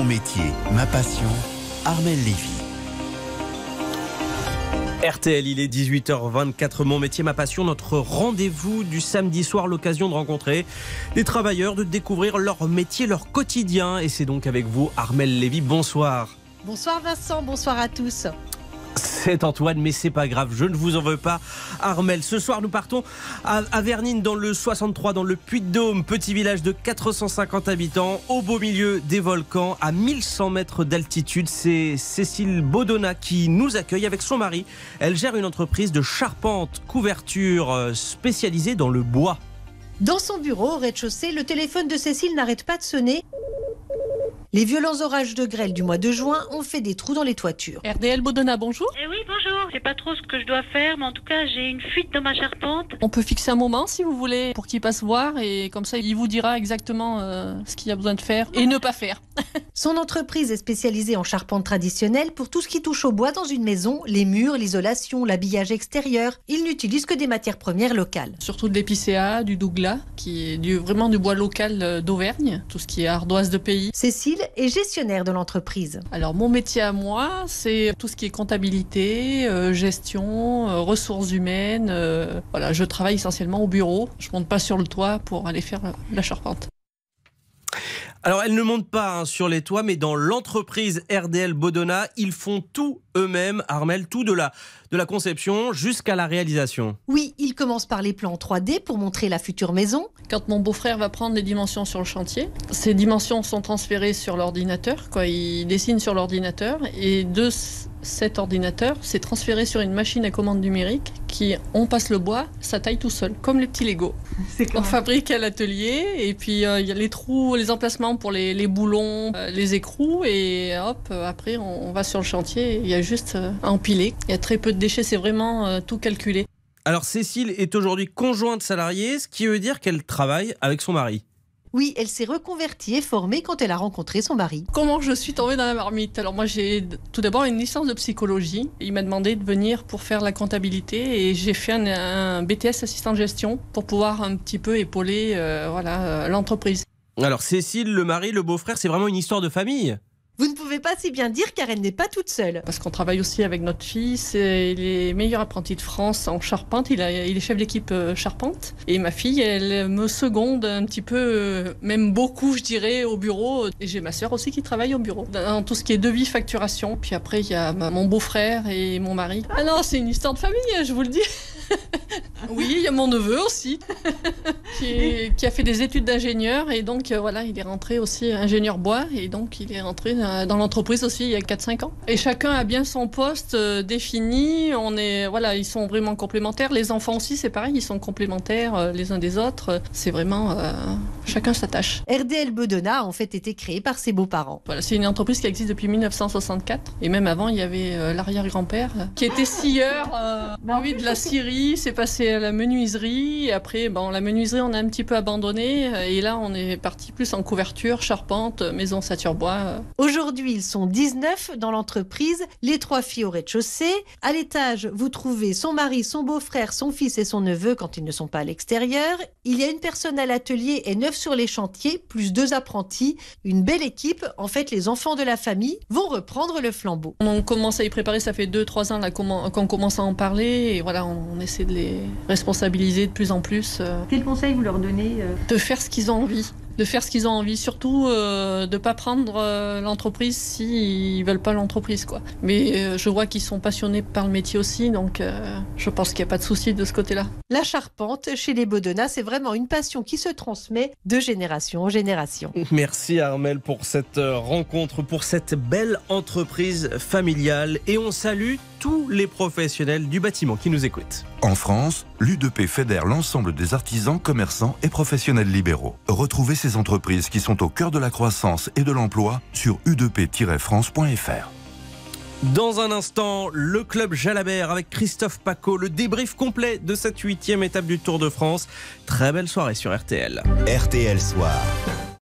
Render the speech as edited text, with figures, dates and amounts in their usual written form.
Mon métier, ma passion, Armelle Lévy. RTL, il est 18h24, Mon métier, ma passion, notre rendez-vous du samedi soir, l'occasion de rencontrer des travailleurs, de découvrir leur métier, leur quotidien. Et c'est donc avec vous, Armelle Lévy, bonsoir. Bonsoir Vincent, bonsoir à tous. C'est Antoine, mais c'est pas grave, je ne vous en veux pas. Armelle, ce soir nous partons à Vernines dans le 63, dans le Puy-de-Dôme, petit village de 450 habitants, au beau milieu des volcans, à 1100 mètres d'altitude. C'est Cécile Baudonna qui nous accueille avec son mari. Elle gère une entreprise de charpente, couverture spécialisée dans le bois. Dans son bureau, au rez-de-chaussée, le téléphone de Cécile n'arrête pas de sonner. Les violents orages de grêle du mois de juin ont fait des trous dans les toitures. RDL Baudonna, bonjour. Oui, bonjour. Je sais pas trop ce que je dois faire, mais en tout cas, j'ai une fuite dans ma charpente. On peut fixer un moment si vous voulez pour qu'il passe voir et comme ça il vous dira exactement ce qu'il y a besoin de faire et ne pas faire. Son entreprise est spécialisée en charpente traditionnelle pour tout ce qui touche au bois dans une maison, les murs, l'isolation, l'habillage extérieur. Il n'utilise que des matières premières locales. Surtout de l'épicéa, du douglas, qui est vraiment du bois local d'Auvergne, tout ce qui est ardoise de pays. Cécile est gestionnaire de l'entreprise. Alors mon métier à moi, c'est tout ce qui est comptabilité, gestion, ressources humaines. Voilà, je travaille essentiellement au bureau. Je monte pas sur le toit pour aller faire la charpente. Alors, elles ne montent pas sur les toits, mais dans l'entreprise RDL Baudonna, ils font tout eux-mêmes, Armelle, tout de la conception jusqu'à la réalisation. Oui, ils commencent par les plans 3D pour montrer la future maison. Quand mon beau-frère va prendre les dimensions sur le chantier, ces dimensions sont transférées sur l'ordinateur, il dessine sur l'ordinateur, et de cet ordinateur, c'est transféré sur une machine à commande numérique qui, on passe le bois, ça taille tout seul, comme les petits Lego. On fabrique à l'atelier, et puis il y a les trous, les emplacements pour les boulons, les écrous, et hop, après on va sur le chantier, il y a juste à empiler. Il y a très peu de déchets, c'est vraiment tout calculé. Alors Cécile est aujourd'hui conjointe salariée, ce qui veut dire qu'elle travaille avec son mari. Oui, elle s'est reconvertie et formée quand elle a rencontré son mari. Comment je suis tombée dans la marmite? Alors moi j'ai tout d'abord une licence de psychologie. Il m'a demandé de venir pour faire la comptabilité et j'ai fait un BTS assistant de gestion pour pouvoir un petit peu épauler l'entreprise. Alors Cécile, le mari, le beau-frère, c'est vraiment une histoire de famille. Vous ne pouvez pas si bien dire car elle n'est pas toute seule. Parce qu'on travaille aussi avec notre fils, il est meilleur apprenti de France en charpente, il est chef d'équipe charpente. Et ma fille, elle me seconde un petit peu, même beaucoup je dirais, au bureau. Et j'ai ma sœur aussi qui travaille au bureau, dans tout ce qui est devis, facturation. Puis après il y a mon beau-frère et mon mari. Ah non, c'est une histoire de famille, je vous le dis. Oui, il y a mon neveu aussi, qui a fait des études d'ingénieur et donc voilà, il est rentré aussi ingénieur bois et donc il est rentré dans l'entreprise aussi il y a 4-5 ans. Et chacun a bien son poste défini, ils sont vraiment complémentaires. Les enfants aussi, c'est pareil, ils sont complémentaires les uns des autres. C'est vraiment, chacun sa tâche. RDL Baudonna a en fait été créée par ses beaux-parents. Voilà, c'est une entreprise qui existe depuis 1964 et même avant, il y avait l'arrière-grand-père qui était scieur de la scierie, c'est passé à la menuiserie. Et après, la menuiserie, on a un petit peu abandonné. Et là, on est parti plus en couverture, charpente, maison sature-bois. Aujourd'hui, ils sont 19 dans l'entreprise, les 3 filles au rez-de-chaussée. À l'étage, vous trouvez son mari, son beau-frère, son fils et son neveu quand ils ne sont pas à l'extérieur. Il y a une personne à l'atelier et 9 sur les chantiers, plus 2 apprentis. Une belle équipe. En fait, les enfants de la famille vont reprendre le flambeau. On commence à y préparer, ça fait 2-3 ans là, qu'on commence à en parler. Et voilà, on essaie de les responsabiliser de plus en plus. Quel conseil vous leur donnez De faire ce qu'ils ont envie. De faire ce qu'ils ont envie, surtout de ne pas prendre l'entreprise s'ils ne veulent pas l'entreprise, Mais je vois qu'ils sont passionnés par le métier aussi, donc je pense qu'il n'y a pas de souci de ce côté-là. La charpente, chez les Baudonna, c'est vraiment une passion qui se transmet de génération en génération. Merci Armelle pour cette rencontre, pour cette belle entreprise familiale. Et on salue tous les professionnels du bâtiment qui nous écoutent. En France, l'U2P fédère l'ensemble des artisans, commerçants et professionnels libéraux. Retrouvez ces entreprises qui sont au cœur de la croissance et de l'emploi sur u2p-france.fr. Dans un instant, le club Jalabert avec Christophe Paco, le débrief complet de cette 8e étape du Tour de France. Très belle soirée sur RTL. RTL Soir.